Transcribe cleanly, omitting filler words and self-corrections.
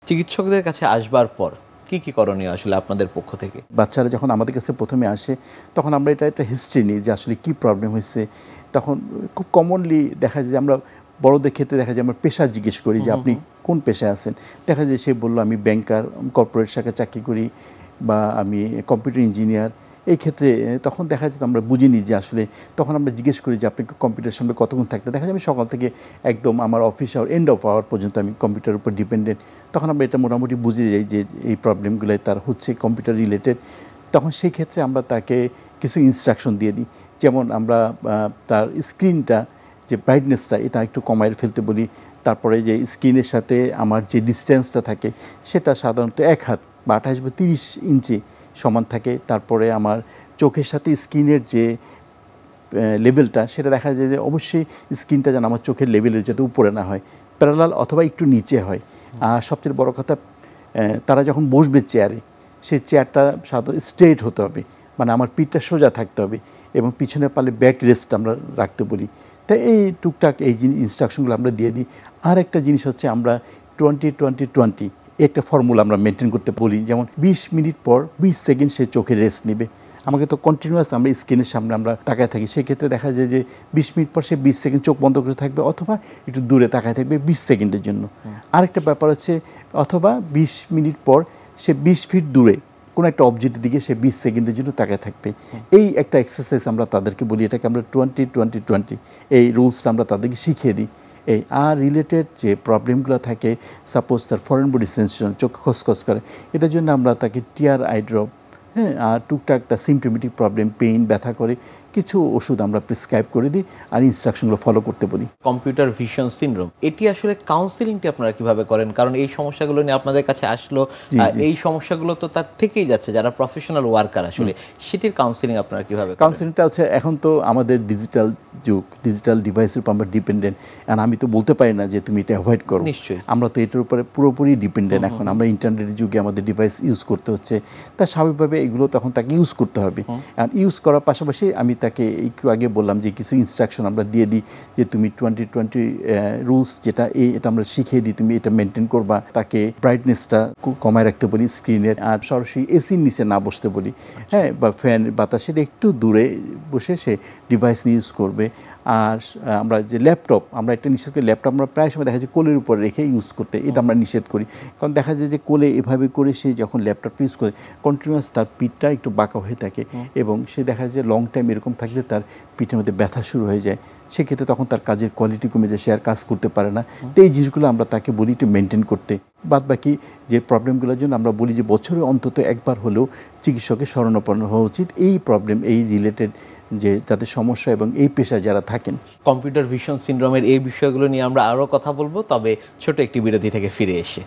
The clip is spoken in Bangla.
চিকিৎসকদের কাছে আসবার পর কি কি করণীয় আসলে আপনাদের পক্ষ থেকে? বাচ্চারা যখন আমাদের কাছে প্রথমে আসে তখন আমরা এটা একটা হিস্ট্রি নিই যে আসলে কী প্রবলেম হয়েছে। তখন খুব কমনলি দেখা যায় যে আমরা বড়দের ক্ষেত্রে দেখা যায় আমরা পেশা জিজ্ঞেস করি যে আপনি কোন পেশায় আছেন। দেখা যায় সে বললো আমি ব্যাংকার, কর্পোরেট শাখায় চাকরি করি, বা আমি কম্পিউটার ইঞ্জিনিয়ার। এই ক্ষেত্রে তখন দেখা যায় আমরা বুঝে নিই যে আসলে তখন আমরা জিজ্ঞেস করি যে আপনি কম্পিউটারের সামনে কতক্ষণ থাকতে। দেখা যায় আমি সকাল থেকে একদম আমার office hour end of hour পর্যন্ত আমি কম্পিউটারের উপর ডিপেন্ডেন্ট। তখন আমরা এটা মোটামুটি বুঝে যাই যে এই প্রবলেমগুলোই তার হচ্ছে কম্পিউটার রিলেটেড। তখন সেই ক্ষেত্রে আমরা তাকে কিছু ইনস্ট্রাকশন দিয়ে দিই, যেমন আমরা তার স্ক্রিনটা যে ব্রাইটনেসটা এটা একটু কমায় ফেলতে বলি। তারপরে যে স্ক্রিনের সাথে আমার যে ডিস্টেন্সটা থাকে সেটা সাধারণত 1 হাত বা 28 বা 30 ইঞ্চি সমান থাকে। তারপরে আমার চোখের সাথে স্ক্রিনের যে লেভেলটা সেটা দেখা যায় যে অবশ্যই স্ক্রিনটা যেন আমার চোখের লেভেলের যাতে উপরে না হয়, প্যারালাল অথবা একটু নিচে হয়। আর সবচেয়ে বড় কথা, তারা যখন বসবে চেয়ারে, সেই চেয়ারটা সাধারণত স্ট্রেট হতে হবে, মানে আমার পিঠটা সোজা থাকতে হবে এবং পিছনে পারলে ব্যাক রেস্ট আমরা রাখতে বলি। তাই এই টুকটাক এই ইনস্ট্রাকশনগুলো আমরা দিয়ে দিই। আর একটা জিনিস হচ্ছে আমরা 20-20-20 একটা ফর্মুলা আমরা মেনটেন করতে বলি, যেমন 20 মিনিট পর 20 সেকেন্ড সে চোখে রেস্ট নেবে। আমাকে তো কন্টিনিউয়াস আমরা স্ক্রিনের সামনে আমরা তাকায় থাকি, সেক্ষেত্রে দেখা যায় যে 20 মিনিট পর সে 20 সেকেন্ড চোখ বন্ধ করে থাকবে অথবা একটু দূরে তাকায় থাকবে 20 সেকেন্ডের জন্য। আরেকটা ব্যাপার হচ্ছে অথবা 20 মিনিট পর সে 20 ফিট দূরে কোনো একটা অবজেক্টের দিকে সে 20 সেকেন্ডের জন্য তাকায় থাকবে। এই একটা এক্সারসাইজ আমরা তাদেরকে বলি, এটাকে আমরা 20-20-20 এই রুলসটা আমরা তাদেরকে শিখিয়ে দিই। এই আর রিলেটেড যে প্রবলেমগুলো থাকে, সাপোজ তার ফরেন বডি সেন্সেশন, চোখ খসখস করে, এটার জন্য আমরা তাকে টিয়ার আই ড্রপ, হ্যাঁ, আর টুকটাক তার সিমটোমেটিক প্রবলেম, পেইন, ব্যথা করে কিছু ওষুধ আমরা প্রেসক্রাইব করে দিই আর ইনস্ট্রাকশনগুলো ফলো করতে বলি। কম্পিউটার ভিশন সিনড্রোম, এটি আসলে কাউন্সিলিংটি আপনারা কিভাবে করেন? কারণ এই সমস্যাগুলো নিয়ে আপনাদের কাছে আসলো, এই সমস্যাগুলো তো তার থেকেই যাচ্ছে, যারা প্রফেশনাল ওয়ার্কার আসলে সেটির কাউন্সিলিং আপনারা কিভাবে করেন? কাউন্সিলিংটা হচ্ছে এখন তো আমাদের ডিজিটাল যুগ, ডিজিটাল ডিভাইসের উপর আমরা ডিপেন্ডেন্ট। আর আমি তো বলতে পারি না যে তুমি এটা অ্যাভয়েড করো, নিশ্চয়ই আমরা তো এটার উপরে পুরোপুরি ডিপেন্ডেন্ট। এখন আমরা ইন্টারনেটের যুগে আমাদের ডিভাইস ইউজ করতে হচ্ছে, তা স্বাভাবিকভাবে এগুলো তখন তাকে ইউজ করতে হবে। আর ইউজ করার পাশাপাশি আমি তাকে একটু আগে বললাম যে কিছু ইনস্ট্রাকশন আমরা দিয়ে দিই যে তুমি 20-20 রুলস যেটা এটা আমরা শিখিয়ে দিই, তুমি এটা মেনটেন করবা। তাকে ব্রাইটনেসটা কমায় রাখতে বলি স্ক্রিনের, আর সরাসরি এসির নিচে না বসতে বলি, হ্যাঁ, বা ফ্যান বাতাসের একটু দূরে বসে সে ডিভাইস ইউজ করবে। আর আমরা যে ল্যাপটপ, আমরা একটা নিষেধ করি, ল্যাপটপ আমরা প্রায় সময় দেখা যায় কোলের উপর রেখে ইউজ করতে, এটা আমরা নিষেধ করি। কারণ দেখা যায় যে কোলে এভাবে করে সে যখন ল্যাপটপ ইউজ করে কন্টিনিউয়াস তার পিঠটা একটু বাঁকা হয়ে থাকে এবং সে দেখা যায় লং টাইম এরকম থাকলে তার পিঠের মধ্যে ব্যথা শুরু হয়ে যায়। সেক্ষেত্রে তখন তার কাজের কোয়ালিটি কমে যায়, সে আর কাজ করতে পারে না। তো এই জিনিসগুলো আমরা তাকে বলি একটু মেনটেন করতে। বাদ বাকি যে প্রবলেমগুলোর জন্য আমরা বলি যে বছরে অন্তত একবার হলেও চিকিৎসকের শরণাপন্ন হওয়া উচিত, এই প্রবলেম, এই রিলেটেড যে তাদের সমস্যা এবং এই পেশায় যারা থাকেন। কম্পিউটার ভিশন সিনড্রোমের এই বিষয়গুলো নিয়ে আমরা আরও কথা বলবো, তবে ছোট একটি বিরতি থেকে ফিরে এসে।